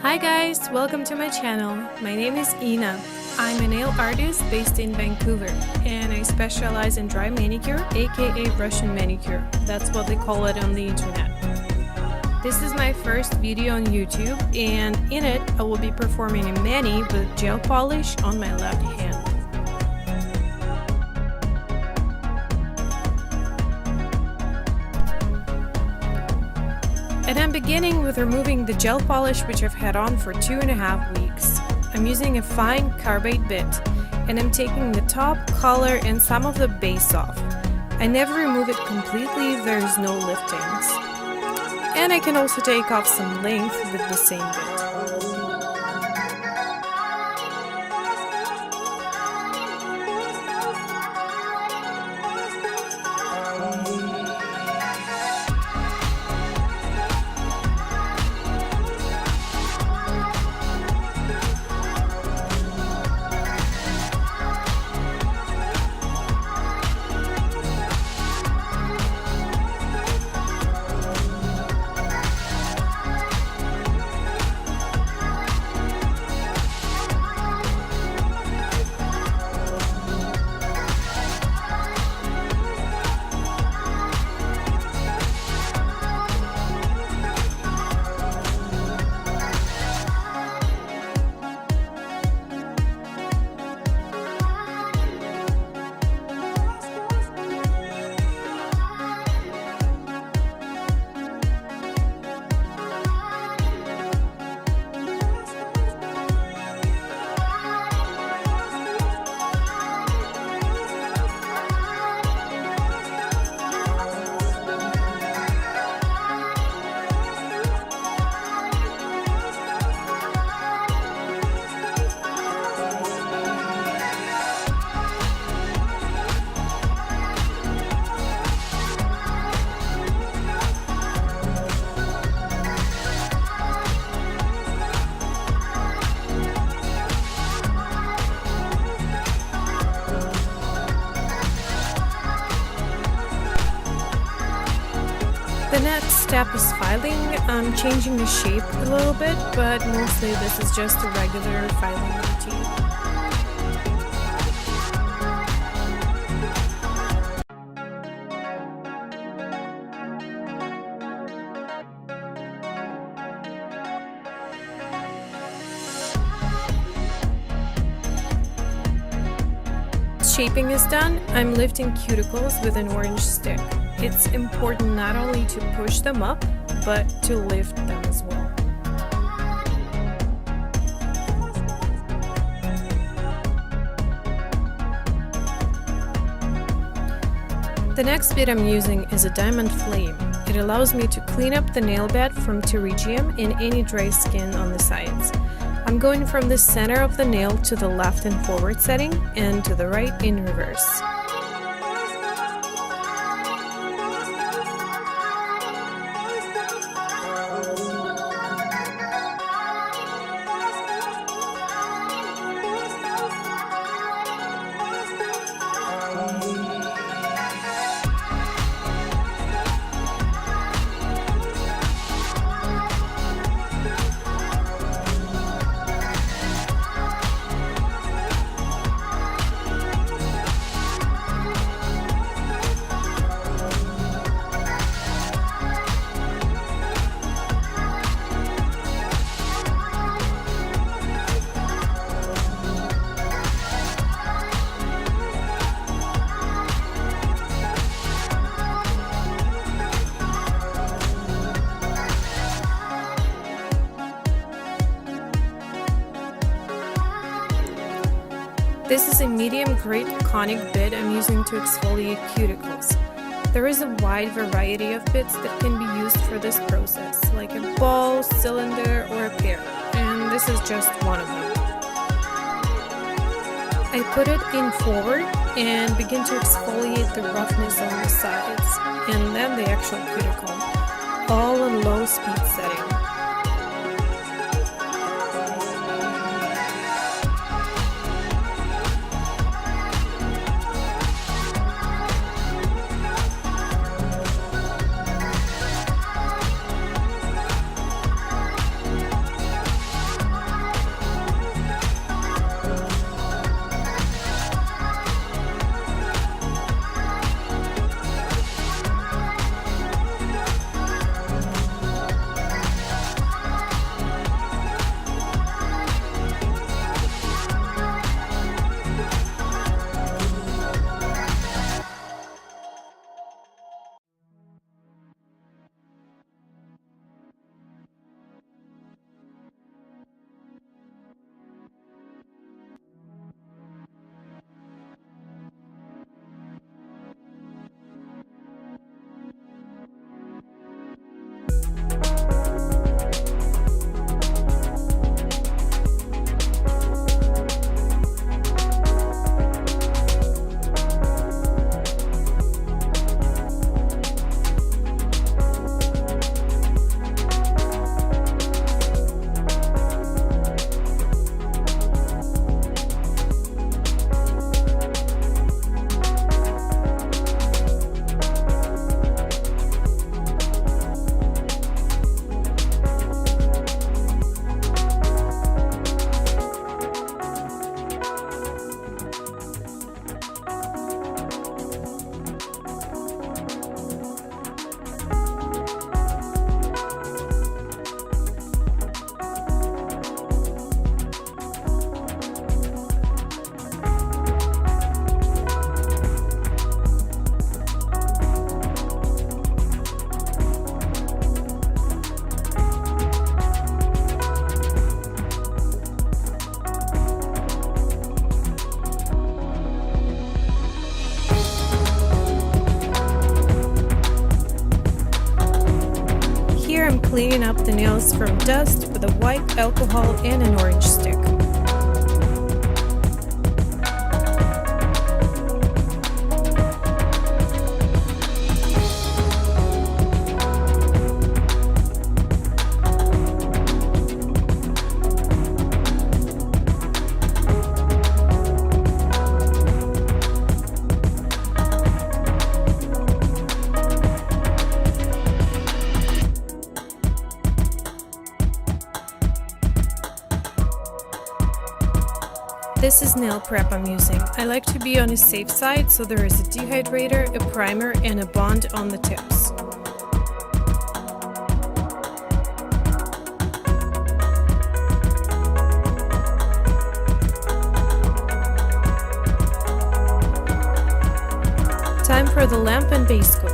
Hi guys, welcome to my channel. My name is Ina. I'm a nail artist based in Vancouver and I specialize in dry manicure, aka Russian manicure. That's what they call it on the internet. This is my first video on YouTube and in it I will be performing a mani with gel polish on my left hand. And I'm beginning with removing the gel polish which I've had on for 2.5 weeks. I'm using a fine carbide bit and I'm taking the top, collar and some of the base off. I never remove it completely if there is no liftings. And I can also take off some length with the same bit. The next step is filing. I'm changing the shape a little bit, but mostly this is just a regular filing routine. Shaping is done. I'm lifting cuticles with an orange stick. It's important not only to push them up, but to lift them as well. The next bit I'm using is a diamond flame. It allows me to clean up the nail bed from pterygium and any dry skin on the sides. I'm going from the center of the nail to the left in forward setting and to the right in reverse. This is a medium-grade conic bit I'm using to exfoliate cuticles. There is a wide variety of bits that can be used for this process, like a ball, cylinder, or a pear, and this is just one of them. I put it in forward and begin to exfoliate the roughness on the sides, and then the actual cuticle, all on low speed setting. Here I'm cleaning up the nails from dust with a white alcohol and an orange stick. This is nail prep I'm using. I like to be on the safe side, so there is a dehydrator, a primer, and a bond on the tips. Time for the lamp and base coat.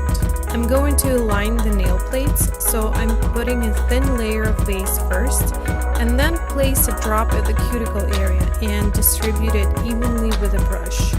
I'm going to align the nail plates, so I'm putting a thin layer of base first, and then place a drop at the cuticle area and distribute it evenly with a brush.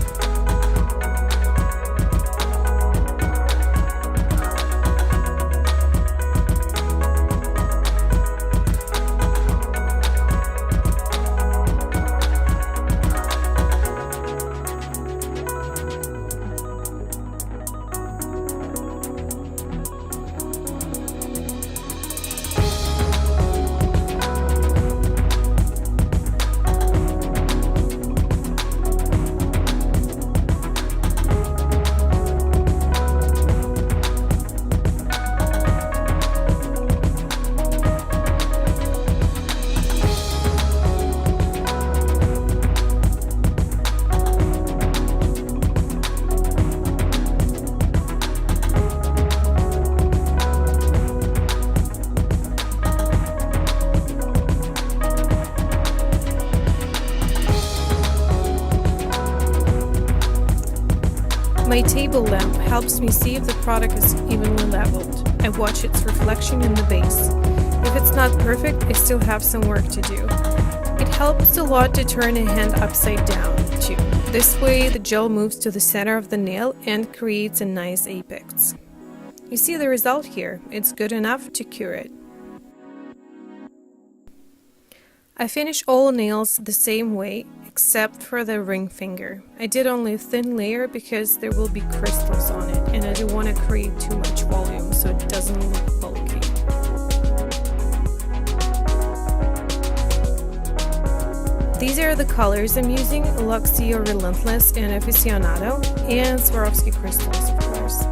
My table lamp helps me see if the product is evenly leveled. I watch its reflection in the base. If it's not perfect, I still have some work to do. It helps a lot to turn a hand upside down, too. This way, the gel moves to the center of the nail and creates a nice apex. You see the result here. It's good enough to cure it. I finish all nails the same way, except for the ring finger. I did only a thin layer because there will be crystals on it, and I don't want to create too much volume so it doesn't look bulky. These are the colors I'm using: Luxio Relentless and Aficionado, and Swarovski crystals, of course.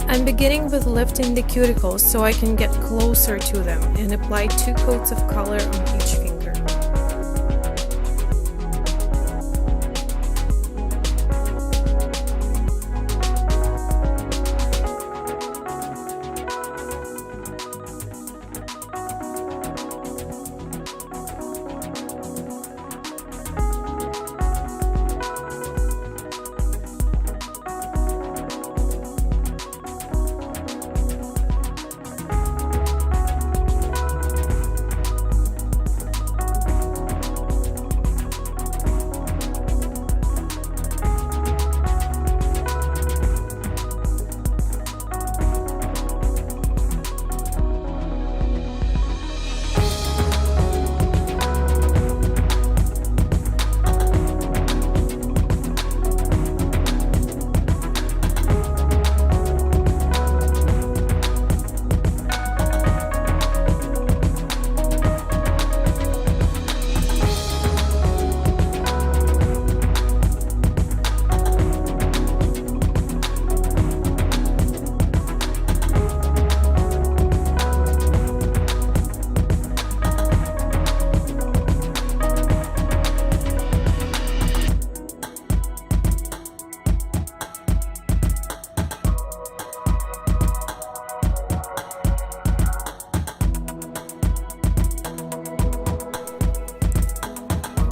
I'm beginning with lifting the cuticles so I can get closer to them and apply 2 coats of color on each finger.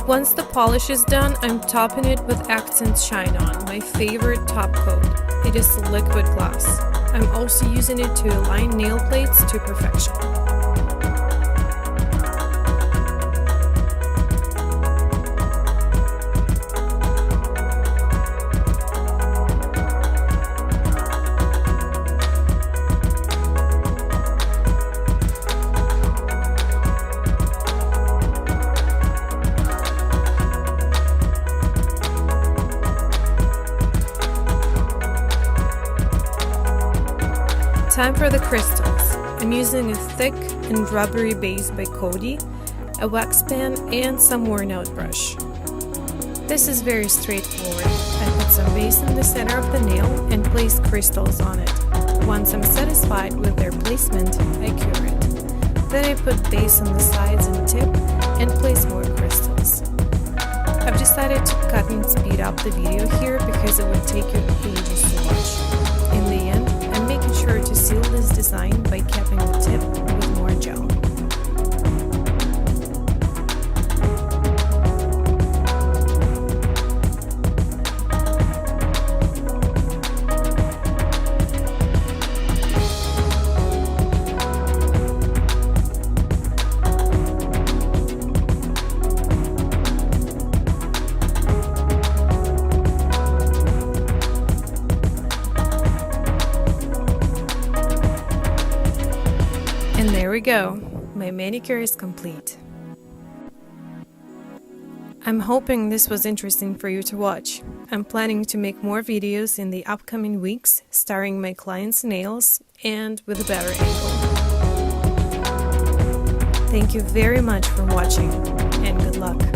Once the polish is done, I'm topping it with Accent Shine On, my favorite top coat. It is liquid glass. I'm also using it to align nail plates to perfection. Time for the crystals. I'm using a thick and rubbery base by Cody, a wax pen, and some worn out brush. This is very straightforward. I put some base in the center of the nail and place crystals on it. Once I'm satisfied with their placement, I cure it. Then I put base on the sides and tip and place more crystals. I've decided to cut and speed up the video here because it would take you ages to watch. In the end, I'm making sure to seal this design by capping the tip with more gel. And there we go, my manicure is complete. I'm hoping this was interesting for you to watch. I'm planning to make more videos in the upcoming weeks, starring my clients' nails and with a better angle. Thank you very much for watching, and good luck!